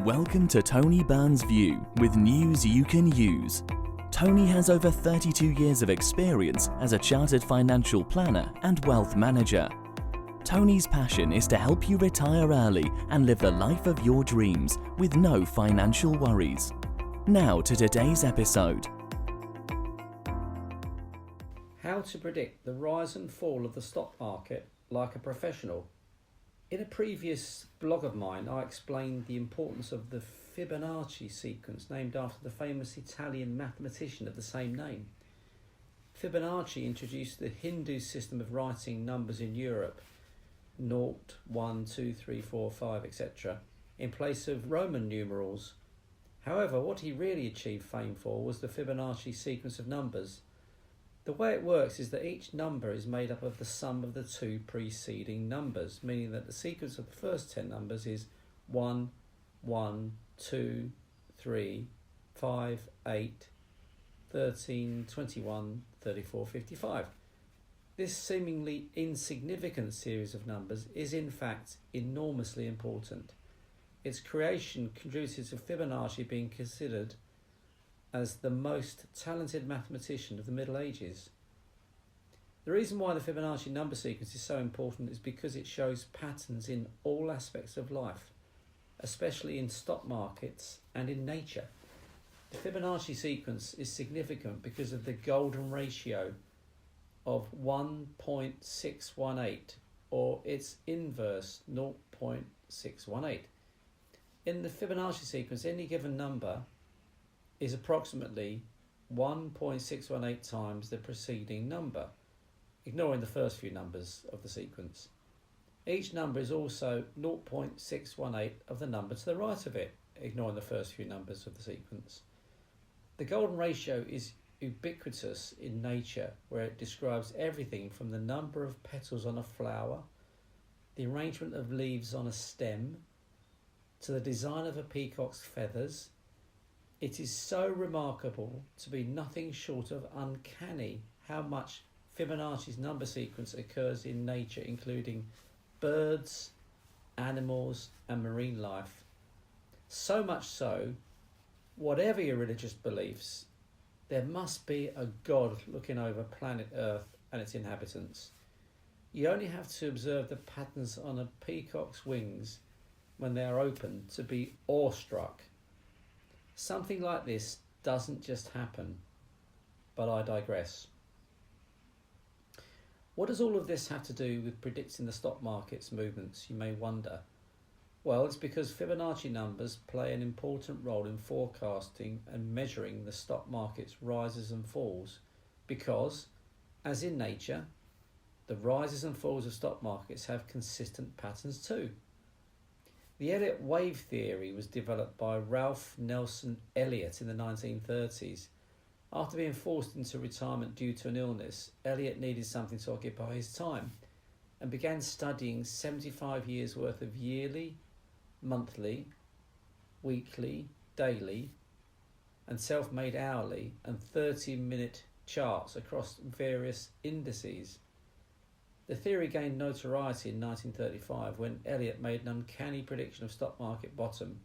Welcome to Tony Byrne's View with news you can use. Tony has over 32 years of experience as a chartered financial planner and wealth manager. Tony's passion is to help you retire early and live the life of your dreams with no financial worries. Now to today's episode. How to predict the rise and fall of the stock market like a professional. In a previous blog of mine, I explained the importance of the Fibonacci sequence, named after the famous Italian mathematician of the same name. Fibonacci introduced the Hindu system of writing numbers in Europe, 0, 1, 2, 3, 4, 5, etc., in place of Roman numerals. However, what he really achieved fame for was the Fibonacci sequence of numbers. The way it works is that each number is made up of the sum of the two preceding numbers, meaning that the sequence of the first 10 numbers is 1, 1, 2, 3, 5, 8, 13, 21, 34, 55. This seemingly insignificant series of numbers is in fact enormously important. Its creation contributes to Fibonacci being considered as the most talented mathematician of the Middle Ages. The reason why the Fibonacci number sequence is so important is because it shows patterns in all aspects of life, especially in stock markets and in nature. The Fibonacci sequence is significant because of the golden ratio of 1.618, or its inverse 0.618. In the Fibonacci sequence, any given number is approximately 1.618 times the preceding number, ignoring the first few numbers of the sequence. Each number is also 0.618 of the number to the right of it, ignoring the first few numbers of the sequence. The golden ratio is ubiquitous in nature, where it describes everything from the number of petals on a flower, the arrangement of leaves on a stem, to the design of a peacock's feathers. It is so remarkable to be nothing short of uncanny how much Fibonacci's number sequence occurs in nature, including birds, animals, and marine life. So much so, whatever your religious beliefs, there must be a God looking over planet Earth and its inhabitants. You only have to observe the patterns on a peacock's wings when they are open to be awestruck. Something like this doesn't just happen, but I digress. What does all of this have to do with predicting the stock market's movements, you may wonder? Well, it's because Fibonacci numbers play an important role in forecasting and measuring the stock market's rises and falls, because, as in nature, the rises and falls of stock markets have consistent patterns too. The Elliott wave theory was developed by Ralph Nelson Elliott in the 1930s. After being forced into retirement due to an illness, Elliott needed something to occupy his time and began studying 75 years worth of yearly, monthly, weekly, daily, and self-made hourly and 30-minute charts across various indices. The theory gained notoriety in 1935 when Elliott made an uncanny prediction of stock market bottom,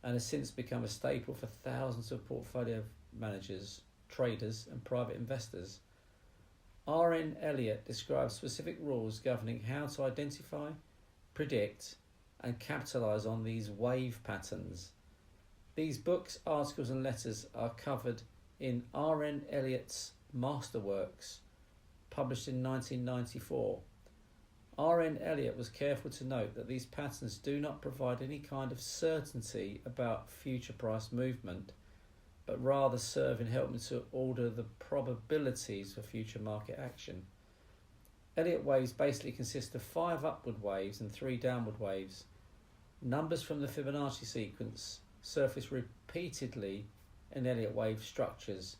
and has since become a staple for thousands of portfolio managers, traders and private investors. R.N. Elliott describes specific rules governing how to identify, predict and capitalise on these wave patterns. These books, articles and letters are covered in R.N. Elliott's Masterworks, published in 1994. R.N. Elliott was careful to note that these patterns do not provide any kind of certainty about future price movement, but rather serve in helping to order the probabilities for future market action. Elliott waves basically consist of 5 upward waves and 3 downward waves. Numbers from the Fibonacci sequence surface repeatedly in Elliott wave structures.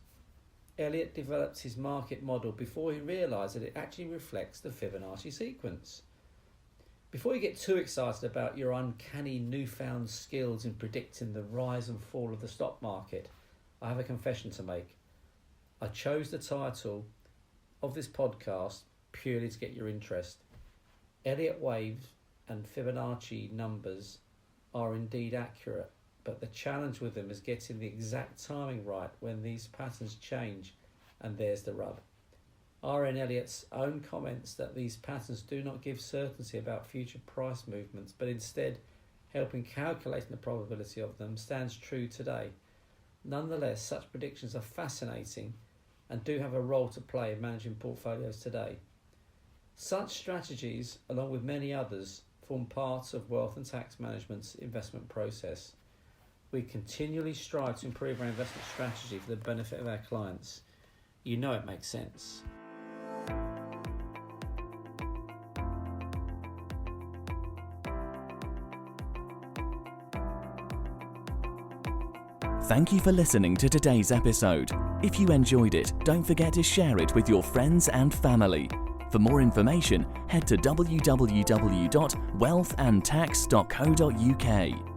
Elliott developed his market model before he realised that it actually reflects the Fibonacci sequence. Before you get too excited about your uncanny newfound skills in predicting the rise and fall of the stock market, I have a confession to make. I chose the title of this podcast purely to get your interest. Elliott waves and Fibonacci numbers are indeed accurate, but the challenge with them is getting the exact timing right when these patterns change, and there's the rub. R.N. Elliott's own comments that these patterns do not give certainty about future price movements, but instead helping calculating the probability of them, stands true today. Nonetheless, such predictions are fascinating and do have a role to play in managing portfolios today. Such strategies, along with many others, form part of wealth and tax management's investment process. We continually strive to improve our investment strategy for the benefit of our clients. You know it makes sense. Thank you for listening to today's episode. If you enjoyed it, don't forget to share it with your friends and family. For more information, head to www.wealthandtax.co.uk.